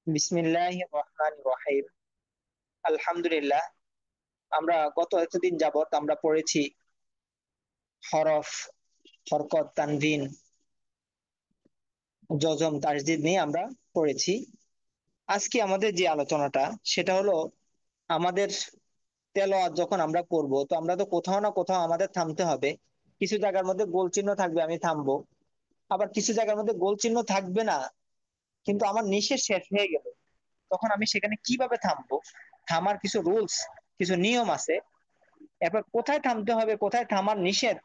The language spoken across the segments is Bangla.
বিসমিল্লাহির রহমানির রহিম। আলহামদুলিল্লাহ। আমরা গত এতদিন যাবত আমরা পড়েছি হরফ, হরকত, তানভিন, জজম, তাসদিদ নিয়ে আমরা পড়েছি। আজকে আমাদের যে আলোচনাটা সেটা হলো আমাদের তেলাওয়াত যখন আমরা করব তো আমরা তো কোথাও না কোথাও আমাদের থামতে হবে। কিছু জায়গার মধ্যে গোল চিহ্ন থাকবে, আমি থামবো। আবার কিছু জায়গার মধ্যে গোল চিহ্ন থাকবে না, কিন্তু আমার নিঃশ্বাস শেষ হয়ে গেল, তখন আমি সেখানে কিভাবে থামবো? থামার কিছু রুলস, কিছু নিয়ম আছে। এরপর কোথায় থামতে হবে, কোথায় থামার নিষেধ,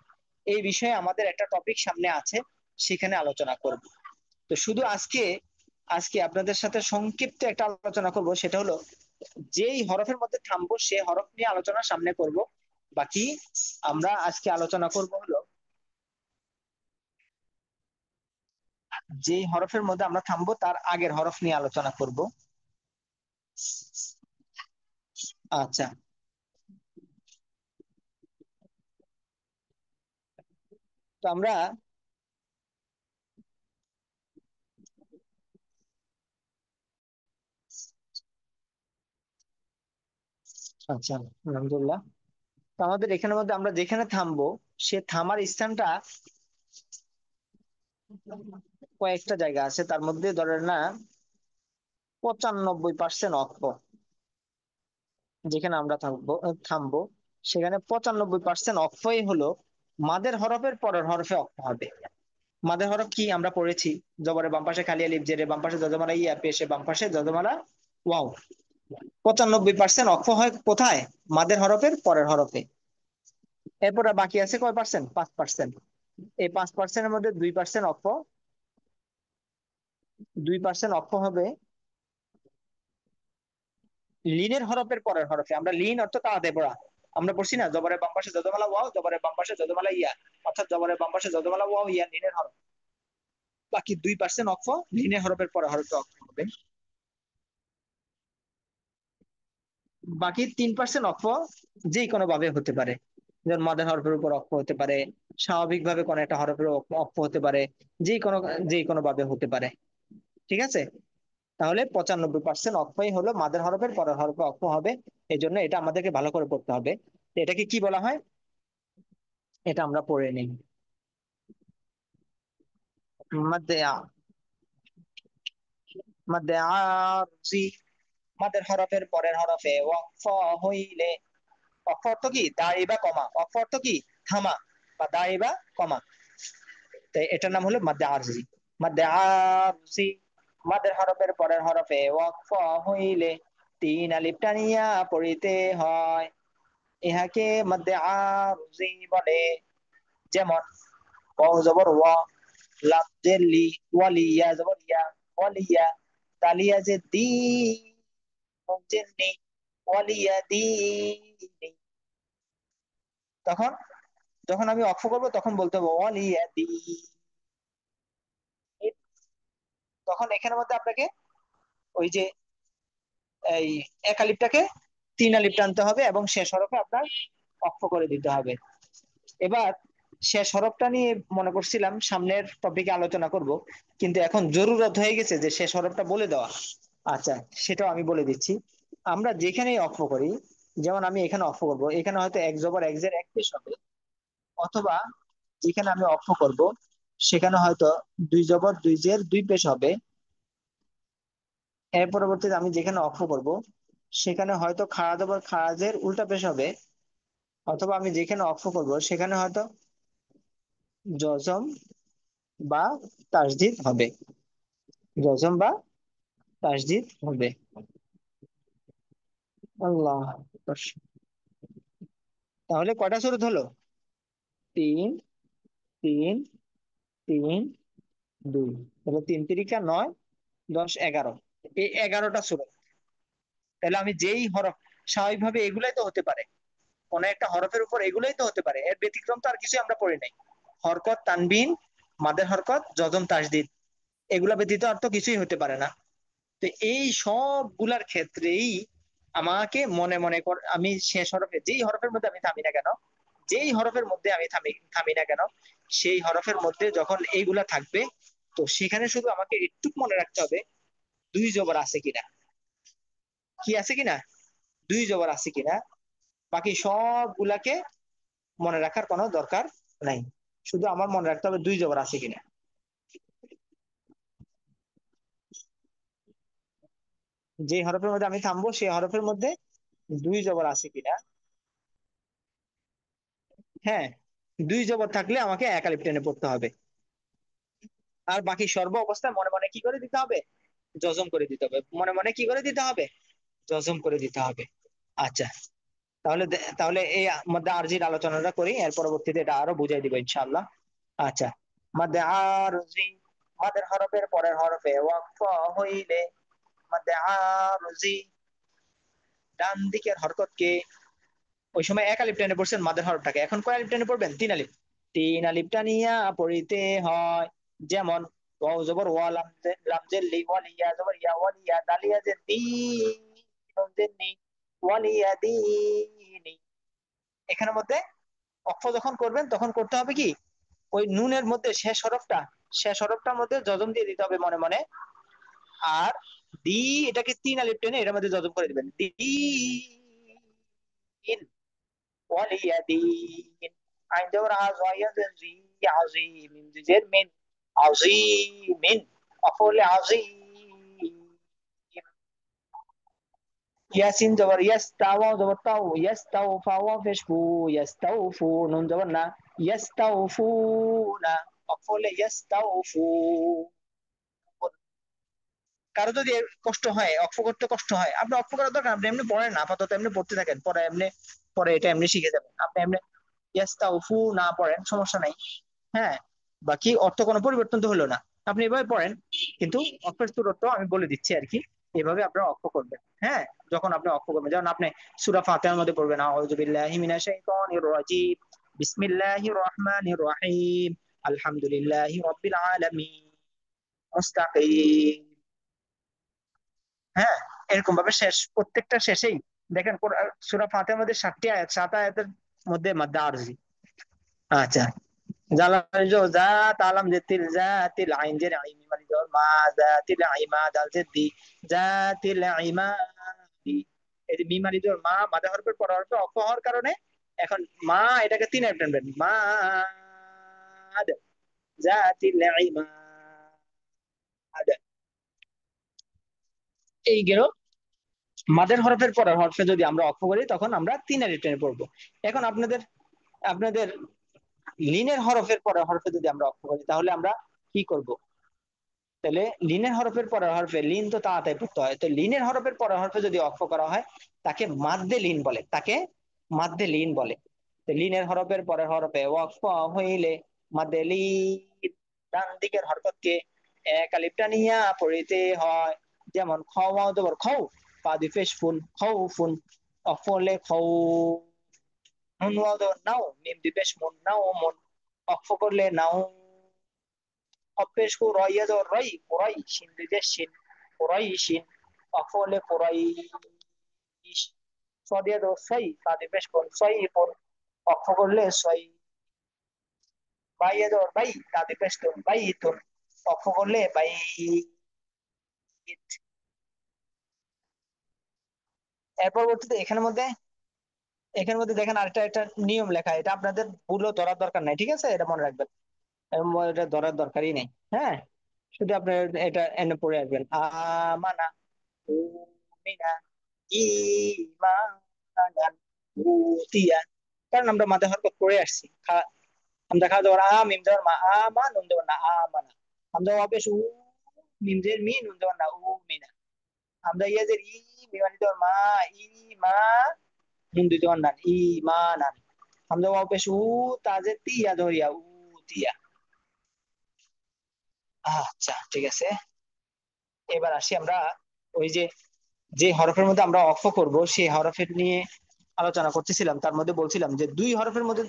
এই বিষয়ে আমাদের একটা টপিক সামনে আছে, সেখানে আলোচনা করব। তো শুধু আজকে আজকে আপনাদের সাথে সংক্ষিপ্ত একটা আলোচনা করব, সেটা হলো যেই হরফের মধ্যে থামবো সে হরফ নিয়ে আলোচনা সামনে করব। বাকি আমরা আজকে আলোচনা করব হলো যেই হরফের মধ্যে আমরা থামবো তার আগের হরফ নিয়ে আলোচনা করব। আচ্ছা, তো আমরা আচ্ছা, আলহামদুলিল্লাহ। তো আমাদের এখানের মধ্যে আমরা যেখানে থামবো সে থামার স্থানটা কয়েকটা জায়গা আছে, তার মধ্যে ধরেন না 95% অক্ষ যেখানে আমরা থামবো সেখানে 95% অক্ষই হলো মাদের হরফের পরের হরফে অক্ষ হবে। মাদের হরফ কি আমরা পড়েছি? জবরের বাম পাশে খালি আলিফ, জেরে বাম পাশে যজমালা ইয়া, পেশে বাম পাশে যজমালা ওয়াও। 95% অক্ষ হয় কোথায়? মাদের হরফের পরের হরফে। এরপরে বাকি আছে কয় পার্সেন্ট? 5%। এই 5%-এর মধ্যে 2% অক্ষ, 2% অক্ষ হবে লিনের হরফের পরের হরফে। আমরা লিন অর্থ তাড়াতাড়ি পড়া, আমরা পড়ছি না, জবরের বাম পাশে যদমালা ওয়াও, জবরের বাম পাশে যদমালা ইয়া, অর্থাৎ জবরের বাম পাশে যদমালা ওয়াও ইয়া লিনের হরফ। বাকি 2% অক্ষ লিনের হরফের পরের হরফে অক্ষ হবে। বাকি 3% অক্ষ যে কোনো ভাবে হতে পারে, যেমন মাদের হরফের উপর অক্ষ হতে পারে, স্বাভাবিকভাবে কোনো একটা হরফের অক্ষ হতে পারে, যে কোনো ভাবে হতে পারে। ঠিক আছে? তাহলে 95% অক্ষই হলো মাদের হরফের পরের হরফে অক্ষ হবে। এই জন্য এটা আমাদেরকে ভালো করে পড়তে হবে। এটাকে কি বলা হয় এটা আমরা পড়ে নিই। মাদে মাদে আরজি, মাদের হরফের পরের হরফে ওয়াকফ হইলে। অক্ষ অর্থ কি? দাঁড়ি বা কমা। অক্ষ অর্থ কি? থামা বা দাঁড়ি বা কমা। তাই এটার নাম হলো মাদে আরজি। মাদে আরজি, মাদের হরফের পরের হরফে ওয়াকফ হইলে 3 আলিফ টানিয়া পড়িতে হয়। ইহাকে মাদে আরজি বলে। যেমন ওয়াও জবর ওয়া, লাম জের লি, ওয়ালিয়া জবর ইয়া, ওয়ালিয়া, তালিয়া যে দি, নুন জের নি, ওয়ালিয়া দিনি। তখন যখন আমি অক্ষ করবো তখন বলতে হবে ওয়ালিয়া দি। তখন এখানের মধ্যে আপনাকে ওই যে এই 1 আলিফটাকে 3 আলিফ টানতে হবে এবং শেষ হরফে আপনার অক্ষ করে দিতে হবে। এবার শেষ হরফটা নিয়ে মনে করছিলাম সামনের টপিকে আলোচনা করব, কিন্তু এখন জরুরত হয়ে গেছে যে শেষ হরফটা বলে দেওয়া। আচ্ছা, সেটাও আমি বলে দিচ্ছি। আমরা যেখানেই অক্ষ করি, যেমন আমি এখানে অক্ষ করব, এখানে হয়তো এক জবর এক জের এক পেশ হবে। অথবা যেখানে আমি অক্ষ করব সেখানে হয়তো 2 জবর 2 জের 2 পেশ হবে। এর পরবর্তীতে আমি যেখানে অক্ষ করব সেখানে হয়তো খাড়া জবর খাড়াজের উল্টা পেশ হবে। অথবা আমি যেখানে অক্ষ করব সেখানে হয়তো জজম বা তাসদিদ হবে, জজম বা তাসদিদ হবে। আল্লাহ, তাহলে কয়টা সুরত হলো? তিন, তিন, তিন, দুই। তাহলে 3 3 9, 10 11, এই 11টা সুরত। তাহলে আমি যেই হরফ, স্বাভাবিকভাবে এগুলাই তো হতে পারে, কোন একটা হরফের উপর এগুলাই তো হতে পারে, এর ব্যতিক্রম তো আর কিছু আমরা পড়ি নাই। হরকত, তানবিন, মাদের হরকত, জজম, তাসদিদ, এগুলা ব্যতীত আর তো কিছুই হতে পারে না। তো এই সবগুলার ক্ষেত্রেই আমাকে মনে মনে কর, আমি শেষ হরফে যেই হরফের মধ্যে আমি থামি না কেন, যেই হরফের মধ্যে আমি থামি থামি না কেন, সেই হরফের মধ্যে যখন এইগুলা থাকবে, তো সেখানে শুধু আমাকে একটু মনে রাখতে হবে দুই জবর আছে কিনা, কি আছে কিনা, দুই জবর আছে কিনা। বাকি সবগুলাকে মনে রাখার কোনো দরকার নাই, শুধু আমার মনে রাখতে হবে দুই জবর আছে কিনা। যে হরফের মধ্যে আমি থামবো সেই হরফের মধ্যে দুই জবর আছে কিনা। হ্যাঁ, দুই জবর থাকলে আমাকে এক আলিফ টেনে পড়তে হবে। আর বাকি সর্ব অবস্থায় মনে মনে কি করে দিতে হবে, জজম করে দিতে হবে। মনে মনে কি করে দিতে হবে, জজম করে দিতে হবে। আচ্ছা, তাহলে এই মধ্যে আরজির আলোচনাটা করি, এর পরবর্তীতে এটা আরো বুঝাই দিব ইনশাআল্লাহ। আচ্ছা, মধ্যে আরজি, মাদের হরফের পরের হরফে ওয়াকফ হইলে, মধ্যে আরজি ডান দিকের হরকতকে, ওই সময় এক আলিফ টেনে পড়ছেন মাদের হরফটাকে, এখন কয় আলিফ টেনে পড়বেন, তিন আলিফ। তিন আলিফ টানিয়া পড়িতে হয়। যেমন ওয়াও জবর ওয়া, লামজের লি, ওয়ালিয়া জবর ইয়া, ওয়ালিয়া দালিয়া যে দি, নুন জের নি, ওয়ালিয়া দিনি। এখানের মধ্যে অক্ষ যখন করবেন তখন করতে হবে কি, ওই নুনের মধ্যে শেষ হরফটার মধ্যে জজম দিয়ে দিতে হবে মনে মনে। আর দি, এটাকে তিন আলিফ টেনে এটার মধ্যে জজম করে দিবেন, দিন, ওয়ালিয়াদিন। আইন জবর আজ, ওয়াইয়াজের জি, আজিম, মিম জের মিন, আজিমিন, অফলে আজিম। ইয়াসিন জবর ইয়াস, তাওয়া জবর তাও, ইয়াস তাও, ফাওয়া পেশ ফু, ইয়াস তাও ফু, নুন জবর না, ইয়াস তাও ফু না, অফলে ইয়াস তাও ফু। কারো যদি কষ্ট হয়, অক্ষ করতে কষ্ট হয়, আপনি অক্ষ করার দরকার, আপনি এমনি পড়েন না, আপাতত এমনি পড়তে থাকেন, পরে এমনি, পরে এটা এমনি শিখে যাবেন আপনি এমনি। ইয়াস্তাউফু না পড়েন সমস্যা নাই। হ্যাঁ, বাকি অর্থ কোনো পরিবর্তন তো হলো না, আপনি এভাবে পড়েন। কিন্তু অক্ষের দূরত্ব আমি বলে দিচ্ছি আর কি, এভাবে আপনারা অক্ষ করবেন। হ্যাঁ, যখন আপনি অক্ষ করবেন, যেমন আপনি সূরা ফাতিহার মধ্যে পড়বেন আউযু বিল্লাহি মিনাশ শাইতানির রাজিম, বিসমিল্লাহির রহমানির রহিম, আলহামদুলিল্লাহি রাব্বিল আলামিন, মুস্তাকিম। হ্যাঁ, এরকম ভাবে শেষ, প্রত্যেকটা শেষেই দেখেন সূরা ফাতিহার মধ্যে 7টি আয়াত, 7 আয়াতের মধ্যে মাদ্দা আরজি। আচ্ছা, জালাল জাত আলাম জাতিল জাতিল আইন জের আইন মানে জর মা, জাতিল আইমা দাল জেদি, জাতিল আইমাদি। এই যে মিম মানে জর মা, মাদা হরফের পর হরফে অক্ষ হওয়ার কারণে এখন মা এটাকে তিন আলিফ টানবেন, মা জাতিল আইমাদ। এই গেল মাদের হরফের পরের হরফে যদি আমরা অক্ষ করি তখন আমরা তিন আলিফ টেনে পড়বো। এখন আপনাদের আপনাদের লিনের হরফের পরের হরফে যদি আমরা অক্ষ করি তাহলে আমরা কি করব, তাহলে লিনের হরফের পরের হরফে লিন তো তাড়াতাড়ি পড়তে হয়, তো লিনের হরফের পরের হরফে যদি অক্ষ করা হয় তাকে মাদ্দে লিন বলে, তাকে মাদ্দে লিন বলে। তো লিনের হরফের পরের হরফে ওয়াকফ হইলে মাদ্দে লিন, ডান দিকের হরকতকে এক আলিফ টানিয়া পড়িতে হয়। যেমন খাওয়া জবর খাও, পা দুই পেশ ফুন, খাও ফুন, অফলে খাও, নুন ওয়াও জবর নাও, মিম দুই পেশ মুন, নাও মুন, অক্ষ করলে নাও। অপেশ কো রয়া জবর রই, কোরাই, শিন দুই পেশ শিন, কোরাই শিন, অফলে কোরাই, সদিয়া জবর সই, পা দুই পেশ কোন, সই কোন, অক্ষ করলে সই। বাইয়া জবর বাই, তা দুই পেশ তুন, বাই তুন, অক্ষ করলে বাই। এর পরবর্তীতে এখানের মধ্যে দেখেন আরেকটা একটা নিয়ম লেখা, এটা আপনাদের ভুলও ধরার দরকার নাই, ঠিক আছে, এটা মনে রাখবেন, এটা ধরার দরকারই নেই। হ্যাঁ, শুধু আপনার এটা এনে পড়ে আসবেন, আমানা, উমিনা, ইমানান, উতিয়া। কারণ আমরা মাঝে হরকত পড়ে আসছি, আমরা খাওয়া যাওয়ার মিম যাওয়ার মা, আমা নুন যাওয়ার না, আমানা। আমরা অবেশ উ, মিম জের মি, নুন যাওয়ার না, উ মিনা। আমরা ইয়াজের ই, মিমানি যাওয়ার মা, ই মা, নুন দুই যাওয়ার না, ই মা নান। আমরা অবেশ উ, তাজের তি, ইয়া যাওয়ার ইয়া, উ তিয়া। আচ্ছা, ঠিক আছে, এবার আসি আমরা ওই যে যে হরফের মধ্যে আমরা অক্ষ করব সেই হরফের নিয়ে আলোচনা করতেছিলাম। তার মধ্যে বলছিলাম যে দুই হরফের মধ্যে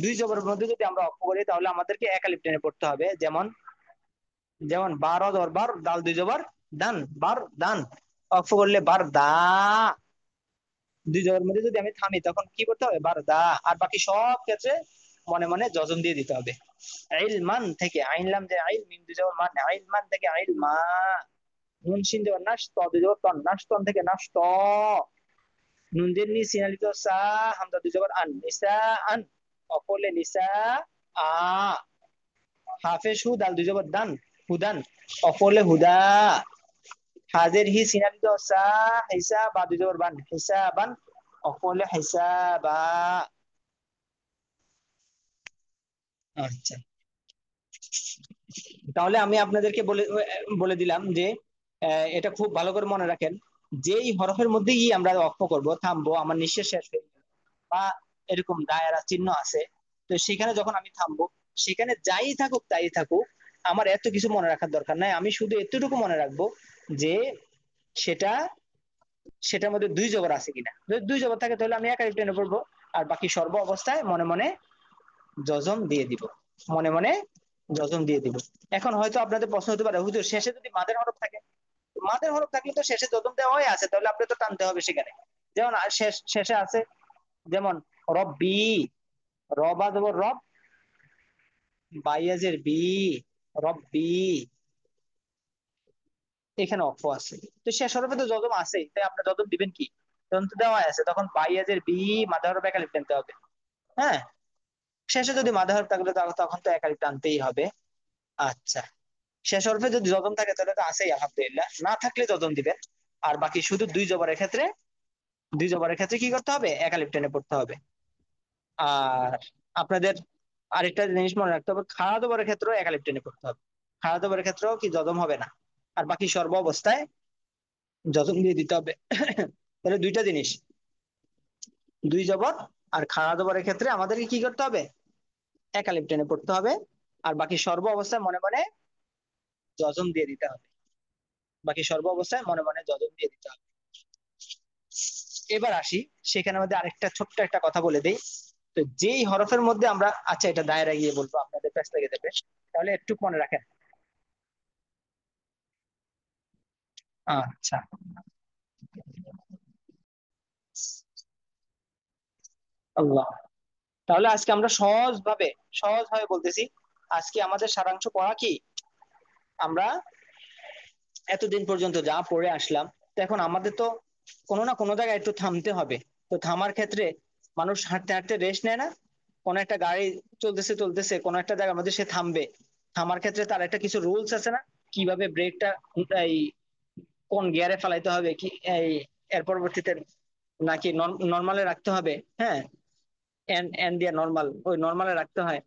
দুই জবরের মধ্যে যদি আমরা অক্ষ করি তাহলে আমাদেরকে এক আলিফ টেনে পড়তে হবে। যেমন যেমন বার জবর বার, দাল দুই জবর দান, বার দান, অক্ষ করলে বার দা। দুই জবরের মধ্যে যদি আমি থামি তখন কি করতে হবে, বার দা। আর বাকি সব ক্ষেত্রে মনে মনে যজম দিয়ে দিতে হবে। আইল মান থেকে আইনলাম যে আইল, মিম দুই জবর মান, আইল মান থেকে আইল মা, নুন শিন জবর নাশ, ত দুই জবর তন, নাশ তন থেকে নাশ ত, নুন জের নি সিনালিত সা, হামজা দুই জবর আন, নিসা আন, অকলে নিসা আ, হাফেজ হু, দাল দুই জবর দান, হুদান, অকলে হুদা, হাজের হি সিনালিত সা, হিসা বা দুই জবর বান, হিসা বান, অকলে হিসা বা। আচ্ছা, তাহলে আমি আপনাদেরকে বলে বলে দিলাম যে এটা খুব ভালো করে মনে রাখেন, যেই হরফের মধ্যে আমরা অক্ষ করব, থামবো, আমার নিঃশ্বাস শেষ হয়ে গেল, বা এরকম দায়রা চিহ্ন আছে, তো সেখানে যখন আমি থামবো, সেখানে যাই থাকুক তাই থাকুক, আমার এত কিছু মনে রাখার দরকার নাই, আমি শুধু এতটুকু মনে রাখবো যে সেটা, সেটার মধ্যে দুই জবর আছে কিনা। যদি দুই জবর থাকে তাহলে আমি একাই টেনে পড়বো, আর বাকি সর্ব অবস্থায় মনে মনে জজম দিয়ে দিব, মনে মনে জজম দিয়ে দিব। এখন হয়তো আপনাদের প্রশ্ন হতে পারে, হুজুর শেষে যদি মাদের হরফ থাকে, মাদের হরফ থাকলে তো শেষে জজম দেওয়া হয়ে আছে, তাহলে আপনি তো টানতে হবে সেখানে। যেমন শেষে আছে, যেমন রব্বি, রবা দেবো রব, বাইয়াজের বি, রব্বি, এখানে অক্ষ আছে, তো শেষ হরফে তো জজম আছে, তাই আপনি জজম দিবেন কি, তখন তো দেওয়া আছে, তখন বাইয়াজের বি, মাদার হরফ একালিফ টানতে হবে। হ্যাঁ, শেষে যদি মাদার হরফ থাকলে তখন তো একালিফ টানতেই হবে। আচ্ছা, শেষ হরফে যদি যদম থাকে তাহলে তো আছেই, আলহামদুলিল্লাহ, না থাকলে যদম দিবেন। আর বাকি শুধু দুই জবরের ক্ষেত্রে কি করতে হবে, একালিফ টেনে পড়তে হবে। আর আপনাদের আরেকটা জিনিস মনে রাখতে হবে, খাড়া জবরের ক্ষেত্রেও একালিফ টেনে পড়তে হবে, খাড়া জবরের ক্ষেত্রেও কি যদম হবে না, আর বাকি সর্ব অবস্থায় যদম দিয়ে দিতে হবে। তাহলে দুইটা জিনিস, দুই জবর আর খাড়া জবরের ক্ষেত্রে আমাদেরকে কি করতে হবে, একালিফ টেনে পড়তে হবে, আর বাকি সর্ব অবস্থায় মনে মনে যজম দিয়ে দিতে হবে, বাকি সর্ব অবস্থায় মনে মনে যজম দিয়ে দিতে হবে। এবার আসি, সেখানে মধ্যে আরেকটা ছোট্ট একটা কথা বলে দেই, তো যেই হরফের মধ্যে আমরা, আচ্ছা এটা দায়রা গিয়ে বলবো, আপনাদের কাছ লেগে দেবে, তাহলে একটু মনে রাখেন। আচ্ছা, আল্লাহ, তাহলে আজকে আমরা সহজ ভাবে বলতেছি, আজকে আমাদের সারাংশ পড়া কি, আমরা এতদিন পর্যন্ত যা পড়ে আসলাম, তো এখন আমাদের তো কোনো না কোনো জায়গায় একটু থামতে হবে। তো থামার ক্ষেত্রে মানুষ হাঁটতে হাঁটতে রেস্ট নেয় না, কোনো একটা গাড়ি চলতেছে চলতেছে কোনো একটা জায়গার মধ্যে সে থামবে, থামার ক্ষেত্রে তার একটা কিছু রুলস আছে না, কিভাবে ব্রেকটা, এই কোন গিয়ারে ফেলাইতে হবে, কি এই এর পরবর্তীতে নাকি নর্মালে রাখতে হবে। হ্যাঁ, এন এন দিয়ে নর্মাল, ওই নর্মালে রাখতে হয়।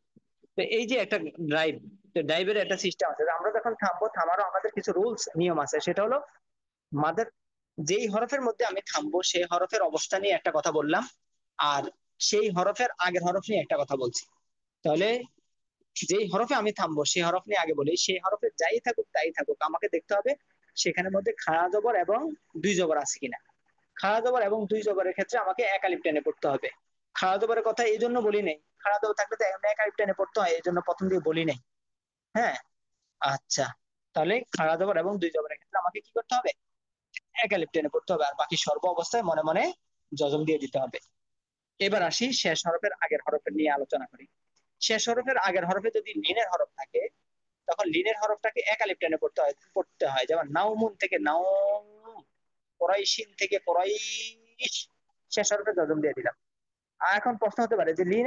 তো এই যে একটা ড্রাইভ, তো ড্রাইভের একটা সিস্টেম আছে, তো আমরা যখন থামবো, থামারও আমাদের কিছু রুলস নিয়ম আছে, সেটা হলো মাদের, যেই হরফের মধ্যে আমি থামবো সেই হরফের অবস্থা নিয়ে একটা কথা বললাম, আর সেই হরফের আগের হরফ নিয়ে একটা কথা বলছি। তাহলে যেই হরফে আমি থামবো সেই হরফ নিয়ে আগে বলি, সেই হরফে যাই থাকুক তাই থাকুক, আমাকে দেখতে হবে সেখানের মধ্যে খাড়া জবর এবং দুই জবর আছে কিনা। খাড়া জবর এবং দুই জবরের ক্ষেত্রে আমাকে একালিফ টেনে পড়তে হবে। খাড়া জবরের কথা এই জন্য বলি নাই, খাড়া জবর থাকলে তো একালিফ টেনে পড়তে হয়, এই জন্য প্রথম দিয়ে বলি নাই। হ্যাঁ, আচ্ছা, তাহলে খাড়া জবর এবং দুই জবরের ক্ষেত্রে আমাকে কি করতে হবে, একালিফ টেনে পড়তে হবে, আর বাকি সর্ব অবস্থায় মনে মনে যজম দিয়ে দিতে হবে। এবার আসি শেষ হরফের আগের হরফের নিয়ে আলোচনা করি। শেষ হরফের আগের হরফে যদি লিনের হরফ থাকে, তখন লিনের হরফটাকে একালিফ টেনে পড়তে হয়, যেমন নাউমুন থেকে নাউম, কোরাইশিন থেকে কোরাইশ, শেষ হরফে যজম দিয়ে দিলাম। আর এখন প্রশ্ন হতে পারে যে লিন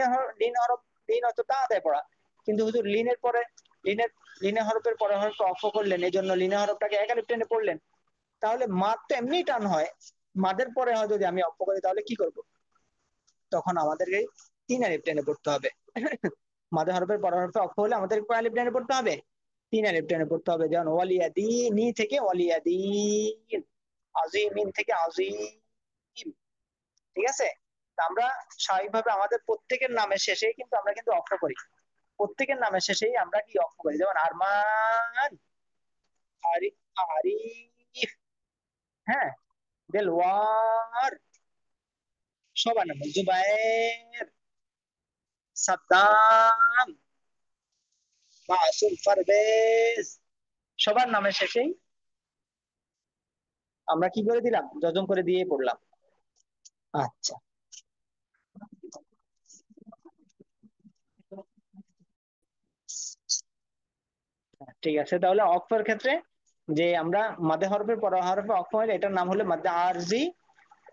হরফ, লিন হয়তো তাড়াতাড়ি পড়া, কিন্তু হুজুর লিনের পরে, লিনের লিনের হরফের পরে হরফ অক্ষ করলেন, এই জন্য লিনের হরফটাকে একালিফ টেনে পড়লেন, তাহলে মাদ তো এমনি টান হয়, মাদের পরে হয় যদি আমি অক্ষ করি তাহলে কি করব, তখন আমাদেরকে তিন আলিফ টেনে পড়তে হবে। মাদের হরফের পরের হরফে অক্ষ হলে আমাদের কয় আলিফ টেনে পড়তে হবে, তিন আলিফ টেনে পড়তে হবে। যেমন ওয়ালিয়াদি, নি থেকে ওয়ালিয়াদিন, আজিমিন থেকে আজিম। ঠিক আছে, তা আমরা স্বাভাবিকভাবে আমাদের প্রত্যেকের নামের শেষেই কিন্তু আমরা কিন্তু অক্ষ করি, প্রত্যেকের নামের শেষেই আমরা কি অক্ষ করি, যেমন আরমান, আরিফ, হ্যাঁ, দেলওয়ার, সবার নাম, জুবায়ের, সাদ্দাম, মাসুম পারভেজ, সবার নামের শেষেই আমরা কি করে দিলাম, যজম করে দিয়ে পড়লাম। আচ্ছা, ঠিক আছে, তাহলে অক্ষর ক্ষেত্রে যে আমরা মাদে হরফের পরের হরফে অক্ষ হলে এটার নাম হলো মাদ্দে আরজি,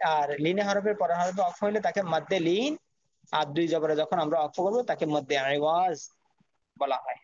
আর লিনে হরফের পরের হরফে অক্ষ হলে তাকে মাদ্দে লিন, আর দুই জবরে যখন আমরা অক্ষ করবো তাকে মাদ্দে আইওয়াজ বলা হয়।